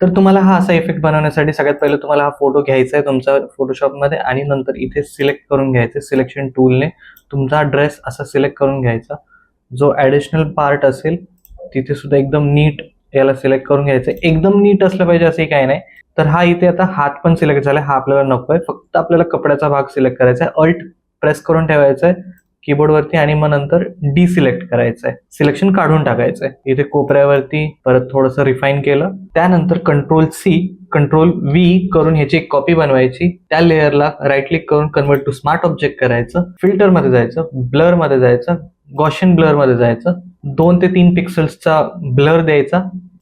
तर तुम्हाला हा असा इफेक्ट बनवण्यासाठी सगळ्यात पहिले तुम्हाला हा फोटो घ्यायचा आहे तुमचा फोटोशॉपमध्ये आणि नंतर इथे सिलेक्ट करून घ्यायचं सिलेक्शन टूलने तुमचा ड्रेस असा सिलेक्ट करून घ्यायचा. जो ॲडिशनल पार्ट असेल तिथे सुद्धा एकदम नीट याला सिलेक्ट करून घ्यायचं. एकदम नीट असलं पाहिजे असंही काही नाही. तर हा इथे आता हात पण सिलेक्ट झाला, हा आपल्याला नको आहे. फक्त आपल्याला कपड्याचा भाग सिलेक्ट करायचा आहे. अल्ट प्रेस करून ठेवायचं आहे कीबोर्डवरती आणि मग नंतर डिसिलेक्ट करायचं आहे. सिलेक्शन काढून टाकायचं आहे. इथे कोपऱ्यावरती परत थोडंसं रिफाईन केलं. त्यानंतर कंट्रोल सी कंट्रोल व्ही करून ह्याची एक कॉपी बनवायची. त्या लेअरला राईट क्लिक करून कन्वर्ट टू स्मार्ट ऑब्जेक्ट करायचं. फिल्टर मध्ये जायचं, ब्लर मध्ये जायचं, गॉशियन ब्लर मध्ये जायचं, 2 ते 3 पिक्सल्सचा ब्लर द्यायचा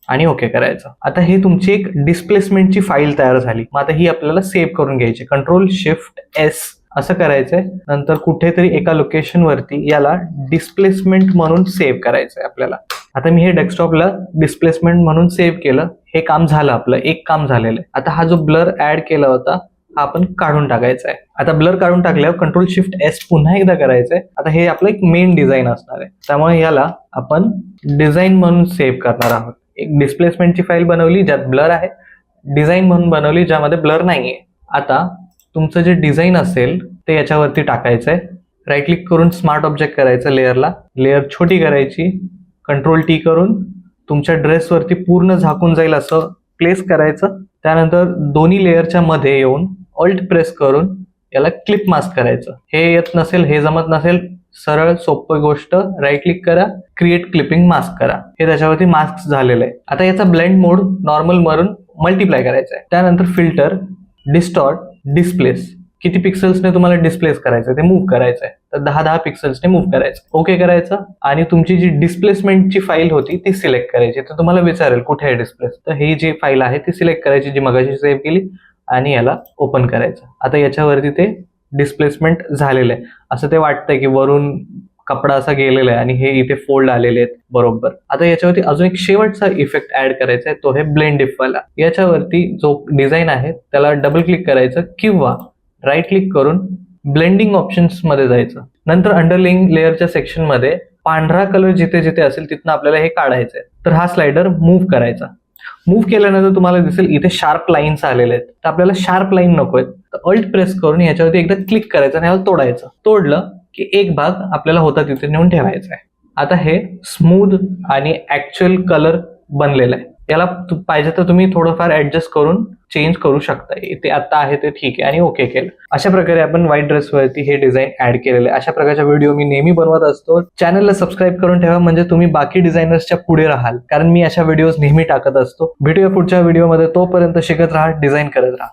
आणि ओके करायचं. आता हे तुमची एक डिस्प्लेसमेंटची फाईल तयार झाली. मग आता ही आपल्याला सेव्ह करून घ्यायची. कंट्रोल शिफ्ट एस असं करायचंय. नंतर कुठेतरी एका लोकेशन वरती याला डिस्प्लेसमेंट म्हणून सेव्ह करायचंय आपल्याला. आता मी हे डेस्कटॉपला डिस्प्लेसमेंट म्हणून सेव्ह केलं. हे काम झालं, आपलं एक काम झालेलं आहे. आता हा जो ब्लर ऍड केला होता हा आपण काढून टाकायचा आहे. आता ब्लर काढून टाकल्यावर कंट्रोल शिफ्ट एस पुन्हा एकदा करायचंय. आता हे आपलं एक मेन डिझाईन असणार आहे, त्यामुळे याला आपण डिझाईन म्हणून सेव्ह करणार आहोत. एक डिस्प्लेसमेंटची फाईल बनवली ज्यात ब्लर आहे, डिझाईन म्हणून बनवली ज्यामध्ये ब्लर नाहीये. आता तुमचं जे डिझाईन असेल ते याच्यावरती टाकायचंय. राईट क्लिक करून स्मार्ट ऑब्जेक्ट करायचं, लेअरला लेअर छोटी करायची, कंट्रोल टी करून तुमच्या ड्रेसवरती पूर्ण झाकून जाईल असं प्लेस करायचं. त्यानंतर दोन्ही लेअरच्या मध्ये येऊन ऑल्ट प्रेस करून याला क्लिप मास्क करायचं. हे येत नसेल, हे जमत नसेल, सरळ सोपी गोष्ट राईट क्लिक करा, क्रिएट क्लिपिंग मास्क करा. हे त्याच्यावरती मास्क झालेलं आहे. आता याचा ब्लेंड मोड नॉर्मल मारून मल्टिप्लाय करायचा आहे. त्यानंतर फिल्टर, डिस्टॉर्ट, डिस्प्लेस, किती पिक्सल्सने तुम्हाला डिस्प्लेस करायचं ते मूव्ह करायचं आहे. तर 10 पिक्सल्सने मूव्ह करायचं. ओके करायचं आणि तुमची जी डिस्प्लेसमेंटची फाईल होती ती सिलेक्ट करायची. तर तुम्हाला विचारेल कुठे आहे डिस्प्लेस, तर ही जी फाईल आहे ती सिलेक्ट करायची जी मगाशी सेव्ह केली आणि याला ओपन करायचं. आता याच्यावरती ते डिस्प्लेसमेंट झालेलं आहे. असं ते वाटतंय की वरून कपडा असा गेलेला आहे आणि हे इथे फोल्ड आलेले आहेत बरोबर. आता याच्यावरती अजून एक शेवटचा इफेक्ट ऍड करायचा आहे, तो आहे ब्लेंड इफ वाला. याच्यावरती जो डिझाईन आहे त्याला डबल क्लिक करायचं किंवा राईट क्लिक करून ब्लेंडिंग ऑप्शन्स मध्ये जायचं. नंतर अंडरलाइंग लेअरच्या सेक्शन मध्ये पांढरा कलर जिथे जिथे असेल तिथनं आपल्याला हे काढायचंय. तर हा स्लाइडर मूव्ह करायचा. मूव्ह केल्यानंतर तुम्हाला दिसेल इथे शार्प लाईन्स आलेले आहेत. तर आपल्याला शार्प लाईन नको आहेत, तर अल्ट प्रेस करून याच्यावरती एकदा क्लिक करायचं आणि याला तोडायचं. तोडलं की एक भाग आपल्याला होता तिथे नेऊन ठेवायचा आहे. आता हे स्मूथ आणि ऍक्च्युअल कलर बनलेलं आहे. याला पाहिजे तर तुम्ही थोडंफार ऍडजस्ट करून चेंज करू शकता. ते आता आहे ते ठीक आहे आणि ओके केलं. अशा प्रकारे आपण व्हाईट ड्रेसवरती हे डिझाईन ऍड केलेलं आहे. अशा प्रकारच्या व्हिडिओ मी नेहमी बनवत असतो. चॅनलला सबस्क्राईब करून ठेवा म्हणजे तुम्ही बाकी डिझायनर्सच्या पुढे राहाल, कारण मी अशा व्हिडिओज नेहमी टाकत असतो. भेटूया पुढच्या व्हिडिओमध्ये. तोपर्यंत शिकत राहा, डिझाईन करत राहा.